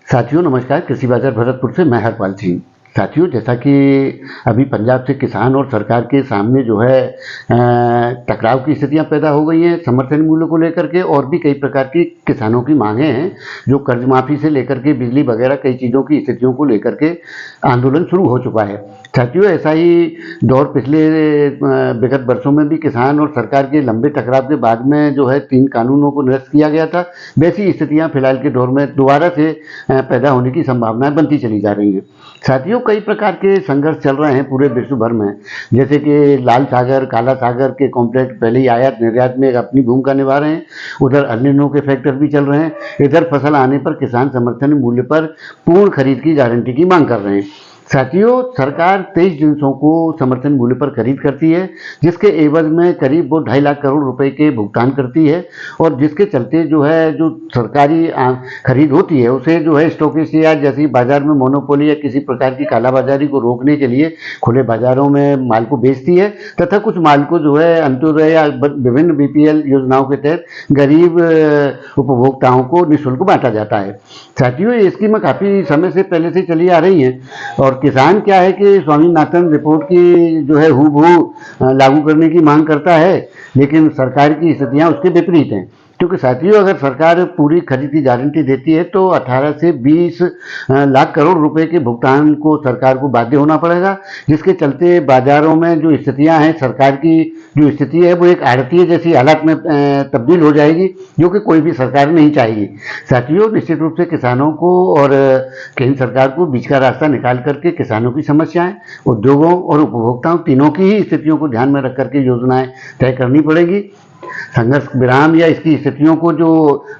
साथियों नमस्कार। कृषि बाजार भरतपुर से मैं हरपाल सिंह। साथियों, जैसा कि अभी पंजाब से किसान और सरकार के सामने जो है टकराव की स्थितियां पैदा हो गई हैं समर्थन मूल्य को लेकर के, और भी कई प्रकार की किसानों की मांगे हैं जो कर्ज माफी से लेकर के बिजली वगैरह कई चीज़ों की स्थितियों को लेकर के आंदोलन शुरू हो चुका है। साथियों, ऐसा ही दौर पिछले विगत वर्षों में भी किसान और सरकार के लंबे टकराव के बाद में जो है 3 कानूनों को निरस्त किया गया था। वैसी स्थितियां फिलहाल के दौर में दोबारा से पैदा होने की संभावनाएं बनती चली जा रही हैं। साथियों, कई प्रकार के संघर्ष चल रहे हैं पूरे विश्व भर में, जैसे कि लाल सागर काला सागर के कॉम्प्लेक्स पहले ही आयात निर्यात में अपनी भूमिका निभा रहे हैं, उधर अनिलों के फैक्टर भी चल रहे हैं, इधर फसल आने पर किसान समर्थन मूल्य पर पूर्ण खरीद की गारंटी की मांग कर रहे हैं। साथियों, सरकार 23 जिंसों को समर्थन मूल्य पर खरीद करती है, जिसके एवज में करीब वो 2.5 लाख करोड़ रुपए के भुगतान करती है, और जिसके चलते जो है जो सरकारी खरीद होती है उसे जो है स्टॉकिस्ट या जैसी बाजार में मोनोपोली या किसी प्रकार की कालाबाजारी को रोकने के लिए खुले बाजारों में माल को बेचती है, तथा कुछ माल को जो है अंत्योदय या विभिन्न बीपीएल योजनाओं के तहत गरीब उपभोक्ताओं को निःशुल्क बांटा जाता है। साथियों, ये स्कीमें काफ़ी समय से पहले से चली आ रही हैं, और किसान क्या है कि स्वामीनाथन रिपोर्ट की जो है हूबहू लागू करने की मांग करता है, लेकिन सरकार की स्थितियां उसके विपरीत हैं। क्योंकि साथियों, अगर सरकार पूरी खरीद की गारंटी देती है तो 18 से 20 लाख करोड़ रुपए के भुगतान को सरकार को बाध्य होना पड़ेगा, जिसके चलते बाजारों में जो स्थितियां हैं, सरकार की जो स्थिति है वो एक आड़तीय जैसी हालत में तब्दील हो जाएगी, जो कि कोई भी सरकार नहीं चाहेगी। साथियों, निश्चित रूप से किसानों को और केंद्र सरकार को बीच का रास्ता निकाल करके किसानों की समस्याएं, उद्योगों और उपभोक्ताओं तीनों की ही स्थितियों को ध्यान में रख करके योजनाएं तय करनी पड़ेगी। संघर्ष विराम या इसकी स्थितियों को जो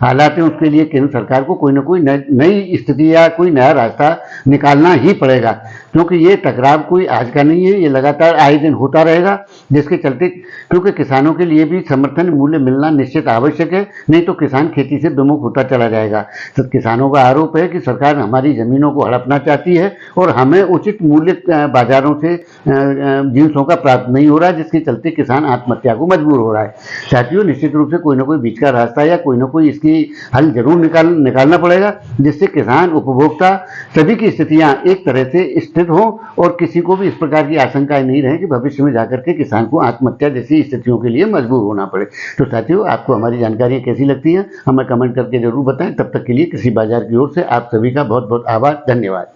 हालात हैं उसके लिए केंद्र सरकार को कोई ना कोई नई स्थिति या कोई नया रास्ता निकालना ही पड़ेगा, क्योंकि ये टकराव कोई आज का नहीं है, ये लगातार आए दिन होता रहेगा, जिसके चलते क्योंकि किसानों के लिए भी समर्थन मूल्य मिलना निश्चित आवश्यक है, नहीं तो किसान खेती से विमुख होता चला जाएगा। तो किसानों का आरोप है कि सरकार हमारी जमीनों को हड़पना चाहती है और हमें उचित मूल्य बाजारों से जिनसों का प्राप्त नहीं हो रहा है, जिसके चलते किसान आत्महत्या को मजबूर हो रहा है। साथियों, निश्चित रूप से कोई ना कोई बीच का रास्ता या कोई ना कोई इसकी हल जरूर निकालना पड़ेगा, जिससे किसान उपभोक्ता सभी की स्थितियां एक तरह से स्थिर हो और किसी को भी इस प्रकार की आशंकाएं नहीं रहे कि भविष्य में जाकर के किसान को आत्महत्या जैसी स्थितियों के लिए मजबूर होना पड़े। तो साथियों, आपको हमारी जानकारी कैसी लगती है हमें कमेंट करके जरूर बताएं। तब तक के लिए कृषि बाजार की ओर से आप सभी का बहुत बहुत आभार, धन्यवाद।